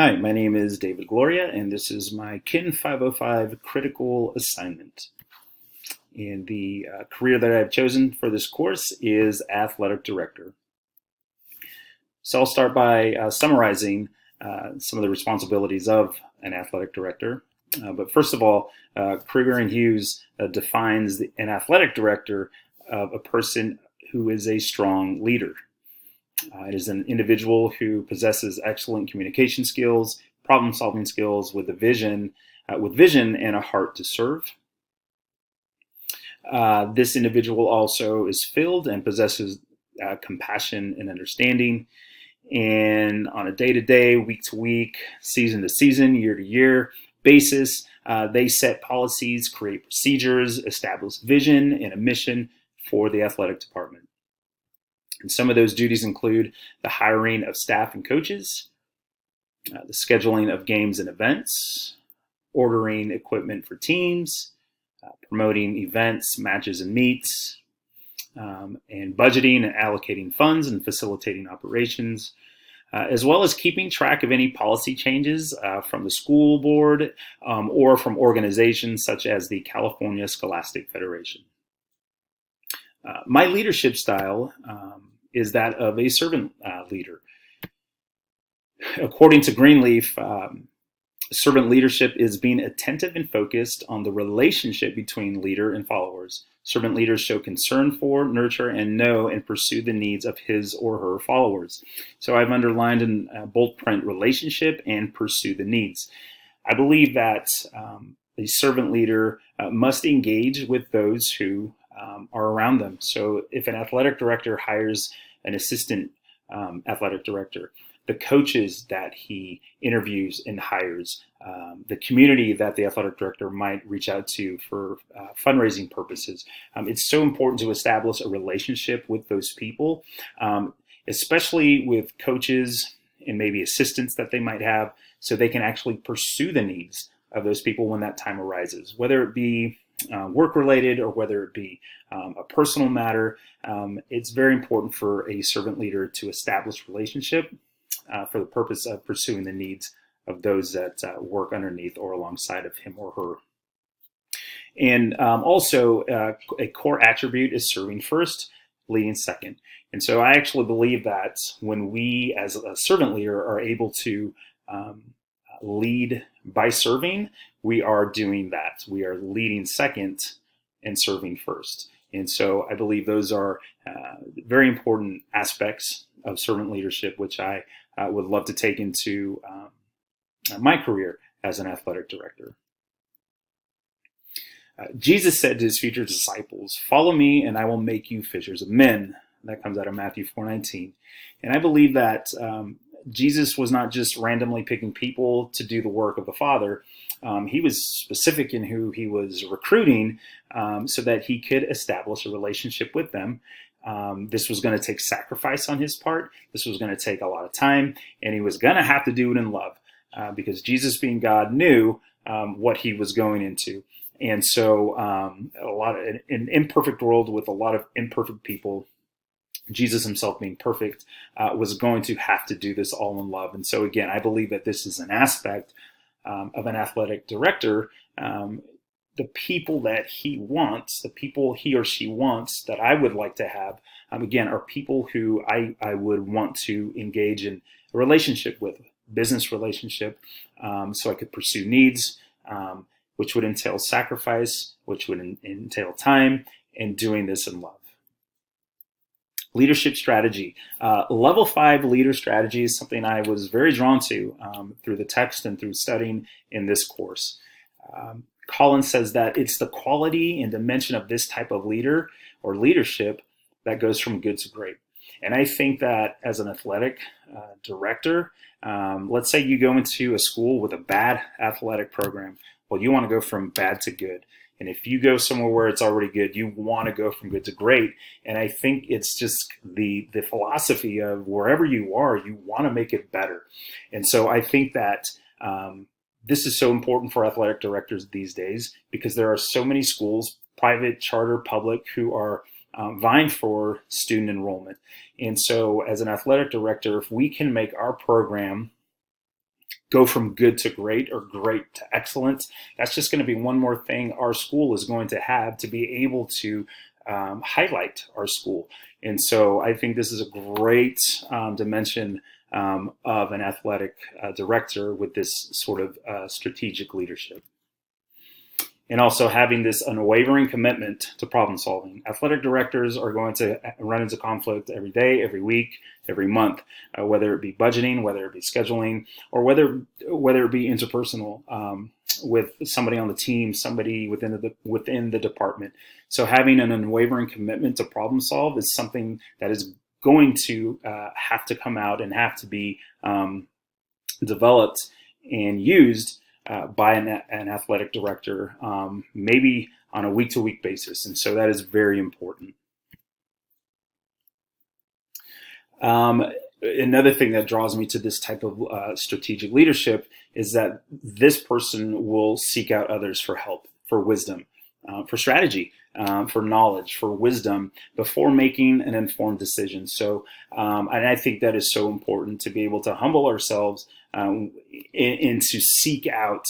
Hi, my name is David Gloria, and this is my KIN 505 critical assignment. And the career that I've chosen for this course is athletic director. So I'll start by summarizing some of the responsibilities of an athletic director. But first of all, Krieger and Hughes defines an athletic director of a person who is a strong leader. It is an individual who possesses excellent communication skills, problem-solving skills with vision and a heart to serve. This individual also is filled and possesses compassion and understanding. And on a day-to-day, week-to-week, season-to-season, year-to-year basis, they set policies, create procedures, establish vision and a mission for the athletic department. And some of those duties include the hiring of staff and coaches, the scheduling of games and events, ordering equipment for teams, promoting events, matches, and meets, and budgeting and allocating funds and facilitating operations, as well as keeping track of any policy changes from the school board or from organizations such as the California Scholastic Federation. My leadership style is that of a servant leader. According to Greenleaf, servant leadership is being attentive and focused on the relationship between leader and followers. Servant leaders show concern for, nurture, and know and pursue the needs of his or her followers. So I've underlined in bold print relationship and pursue the needs. I believe that a servant leader must engage with those who are around them. So if an athletic director hires an assistant athletic director, the coaches that he interviews and hires, the community that the athletic director might reach out to for fundraising purposes. It's so important to establish a relationship with those people, especially with coaches and maybe assistants that they might have, so they can actually pursue the needs of those people when that time arises, whether it be work-related or whether it be a personal matter. It's very important for a servant leader to establish relationship for the purpose of pursuing the needs of those that work underneath or alongside of him or her. And also, a core attribute is serving first, leading second. And so I actually believe that when we, as a servant leader, are able to lead by serving, we are doing that. We are leading second and serving first. And so I believe those are very important aspects of servant leadership, which I would love to take into my career as an athletic director. Jesus said to his future disciples, "Follow me and I will make you fishers of men." That comes out of Matthew 4:19. And I believe that Jesus was not just randomly picking people to do the work of the Father. He was specific in who he was recruiting so that he could establish a relationship with them. This was going to take sacrifice on his part. This was going to take a lot of time, and he was going to have to do it in love because Jesus, being God, knew what he was going into. And so an imperfect world with a lot of imperfect people, Jesus himself being perfect, was going to have to do this all in love. And so again, I believe that this is an aspect of an athletic director. The people that he wants, the people he or she wants that I would like to have, again, are people who I would want to engage in a relationship with, business relationship, so I could pursue needs, which would entail sacrifice, which would entail time, and doing this in love. Leadership strategy. Level 5 leader strategy is something I was very drawn to through the text and through studying in this course. Collins says that it's the quality and dimension of this type of leader or leadership that goes from good to great. And I think that as an athletic director, let's say you go into a school with a bad athletic program. Well, you want to go from bad to good. And if you go somewhere where it's already good, you want to go from good to great. And I think it's just the philosophy of wherever you are, you want to make it better. And so I think that this is so important for athletic directors these days because there are so many schools, private, charter, public, who are vying for student enrollment. And so as an athletic director, if we can make our program go from good to great or great to excellent. That's just going to be one more thing our school is going to have to be able to highlight our school. And so I think this is a great dimension of an athletic director with this sort of strategic leadership. And also having this unwavering commitment to problem solving. Athletic directors are going to run into conflict every day, every week, every month, whether it be budgeting, whether it be scheduling, or whether it be interpersonal with somebody on the team, somebody within the department. So having an unwavering commitment to problem solve is something that is going to have to come out and have to be developed and used by an athletic director, maybe on a week-to-week basis. And so that is very important. Another thing that draws me to this type of strategic leadership is that this person will seek out others for help, for wisdom, for strategy, for knowledge, for wisdom before making an informed decision. So, and I think that is so important to be able to humble ourselves and to seek out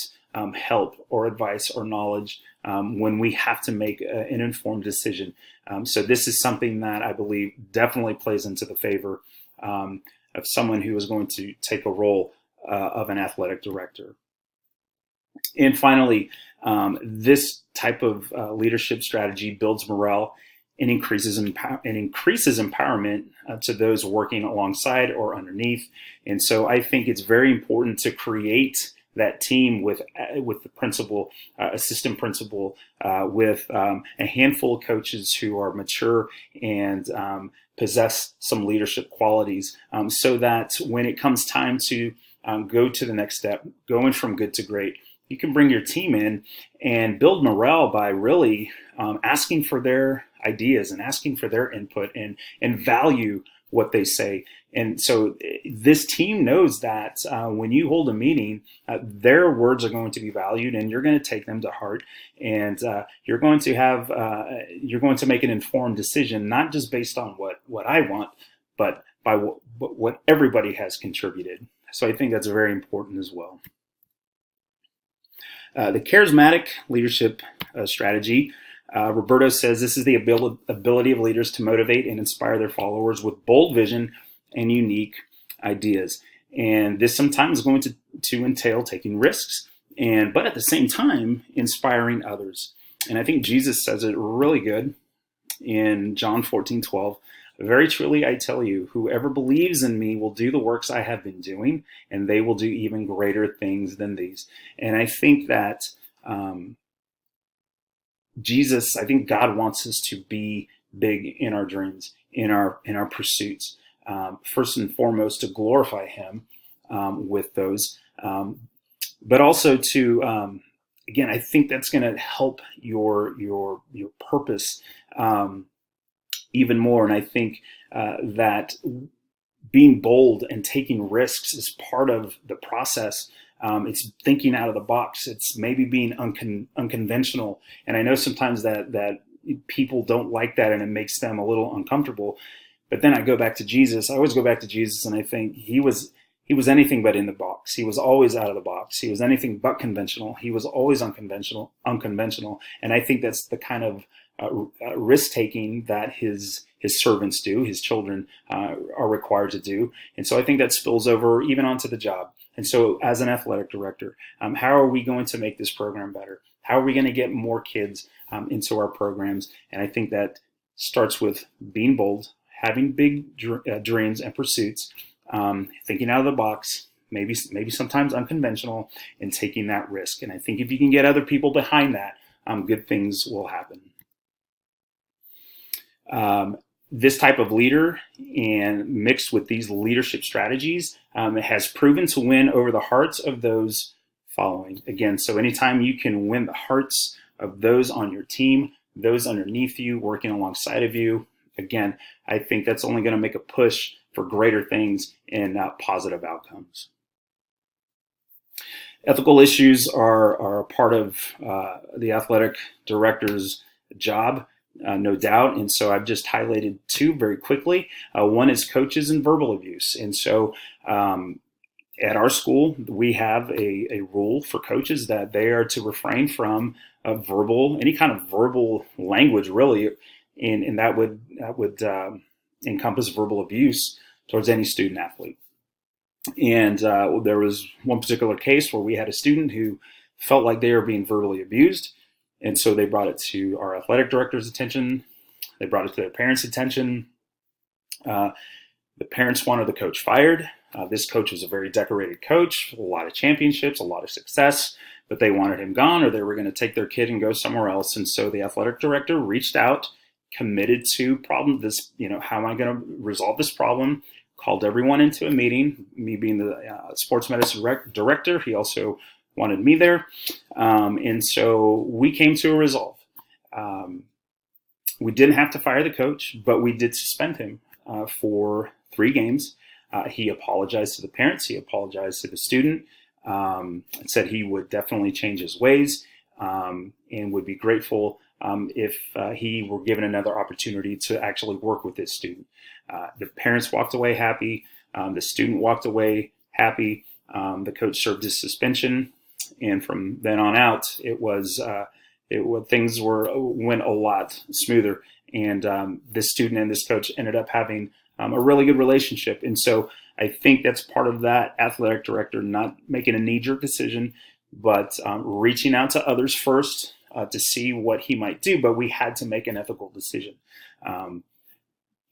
help or advice or knowledge when we have to make an informed decision. So this is something that I believe definitely plays into the favor of someone who is going to take a role of an athletic director. And finally, this type of leadership strategy builds morale and increases empowerment to those working alongside or underneath. And so I think it's very important to create that team with the principal, assistant principal, with a handful of coaches who are mature and possess some leadership qualities, so that when it comes time to go to the next step, going from good to great, you can bring your team in and build morale by really asking for their ideas and asking for their input and value what they say. And so this team knows that when you hold a meeting, their words are going to be valued, and you're going to take them to heart, and you're going to make an informed decision, not just based on what I want, but by what everybody has contributed. So I think that's very important as well. The charismatic leadership strategy, Roberto says this is the ability of leaders to motivate and inspire their followers with bold vision and unique ideas. And this sometimes is going to entail taking risks, but at the same time, inspiring others. And I think Jesus says it really good in John 14:12. Very truly, I tell you, whoever believes in me will do the works I have been doing, and they will do even greater things than these. And I think that I think God wants us to be big in our dreams, in our pursuits. First and foremost, to glorify Him with those, but also to again, I think that's going to help your purpose even more. And I think that being bold and taking risks is part of the process. It's thinking out of the box. It's maybe being unconventional. And I know sometimes that people don't like that, and it makes them a little uncomfortable. But then I go back to Jesus. I always go back to Jesus, and I think he was anything but in the box. He was always out of the box. He was anything but conventional. He was always unconventional. And I think that's the kind of risk taking that his servants do, his children are required to do. And so I think that spills over even onto the job. And so as an athletic director, how are we going to make this program better? How are we going to get more kids into our programs? And I think that starts with being bold, having big dreams and pursuits, thinking out of the box, maybe sometimes unconventional, and taking that risk. And I think if you can get other people behind that, good things will happen. This type of leader, and mixed with these leadership strategies, has proven to win over the hearts of those following. Again, so anytime you can win the hearts of those on your team, those underneath you, working alongside of you, again, I think that's only going to make a push for greater things and positive outcomes. Ethical issues are a part of the athletic director's job. No doubt. And so I've just highlighted two very quickly. One is coaches and verbal abuse. And so At our school, we have a rule for coaches that they are to refrain from any kind of verbal language, really, and that would encompass verbal abuse towards any student athlete. And there was one particular case where we had a student who felt like they were being verbally abused, and so they brought it to our athletic director's attention. They brought it to their parents' attention. The parents wanted the coach fired. This coach was a very decorated coach, a lot of championships, a lot of success, but they wanted him gone, or they were going to take their kid and go somewhere else. And so the athletic director reached out, committed to how am I going to resolve this problem? Called everyone into a meeting, me being the sports medicine director. He also wanted me there. And so we came to a resolve. We didn't have to fire the coach, but we did suspend him for 3 games. He apologized to the parents. He apologized to the student. And said he would definitely change his ways and would be grateful if he were given another opportunity to actually work with this student. The parents walked away happy. The student walked away happy. The coach served his suspension, and from then on out, things went a lot smoother. And this student and this coach ended up having a really good relationship. And so I think that's part of that athletic director not making a knee-jerk decision, but reaching out to others first to see what he might do. But we had to make an ethical decision.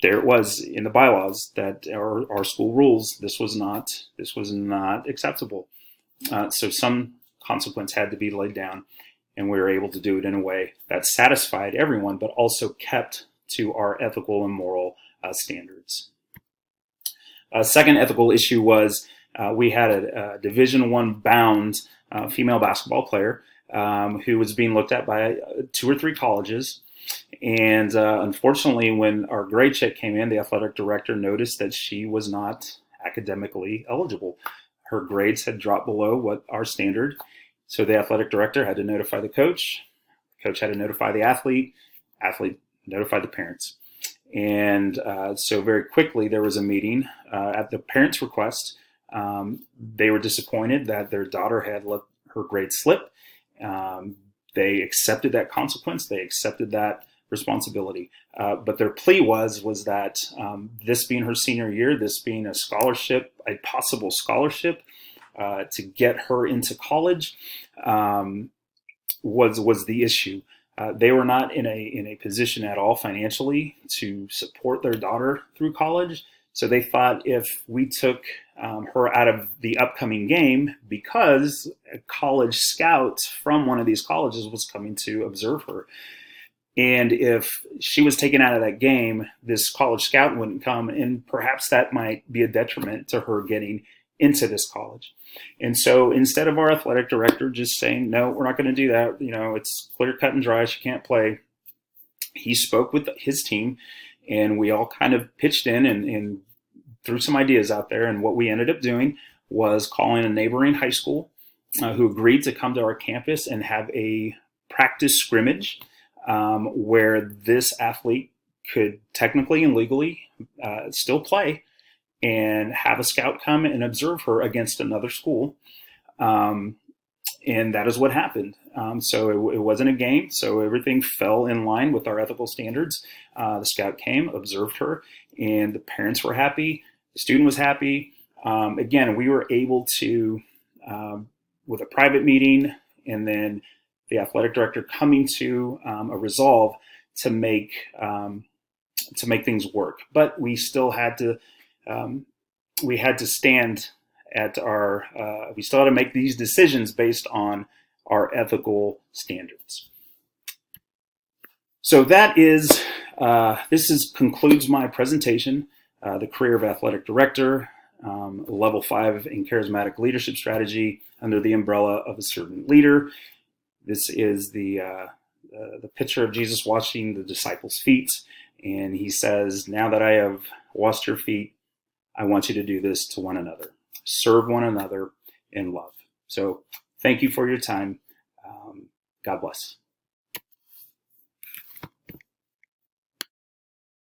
There it was in the bylaws that our school rules. This was not acceptable. So some consequence had to be laid down, and we were able to do it in a way that satisfied everyone, but also kept to our ethical and moral standards. A second ethical issue was we had a Division I bound female basketball player who was being looked at by 2 or 3 colleges. And unfortunately, when our grade check came in, the athletic director noticed that she was not academically eligible. Her grades had dropped below what our standard. So the athletic director had to notify the coach. The coach had to notify the athlete. Athlete notified the parents. And so very quickly there was a meeting at the parents' request. They were disappointed that their daughter had let her grades slip. They accepted that consequence. They accepted that responsibility. But their plea was that this being her senior year, this being a scholarship, a possible scholarship to get her into college, was the issue. They were not in a position at all financially to support their daughter through college. So they thought if we took her out of the upcoming game because a college scout from one of these colleges was coming to observe her, and if she was taken out of that game, this college scout wouldn't come, and perhaps that might be a detriment to her getting into this college. And so instead of our athletic director just saying, no, we're not going to do that, it's clear, cut, and dry, she can't play, he spoke with his team, and we all kind of pitched in and threw some ideas out there. And what we ended up doing was calling a neighboring high school who agreed to come to our campus and have a practice scrimmage where this athlete could technically and legally still play and have a scout come and observe her against another school. And that is what happened. So it wasn't a game. So everything fell in line with our ethical standards. The scout came, observed her, and the parents were happy. The student was happy. Again, we were able to, with a private meeting and then the athletic director coming to a resolve to make things work. But we still had to, stand at we still had to make these decisions based on our ethical standards. So this concludes my presentation, the career of athletic director, level 5 in charismatic leadership strategy under the umbrella of a servant leader. This is the picture of Jesus washing the disciples' feet. And he says, now that I have washed your feet, I want you to do this to one another. Serve one another in love. So thank you for your time. God bless.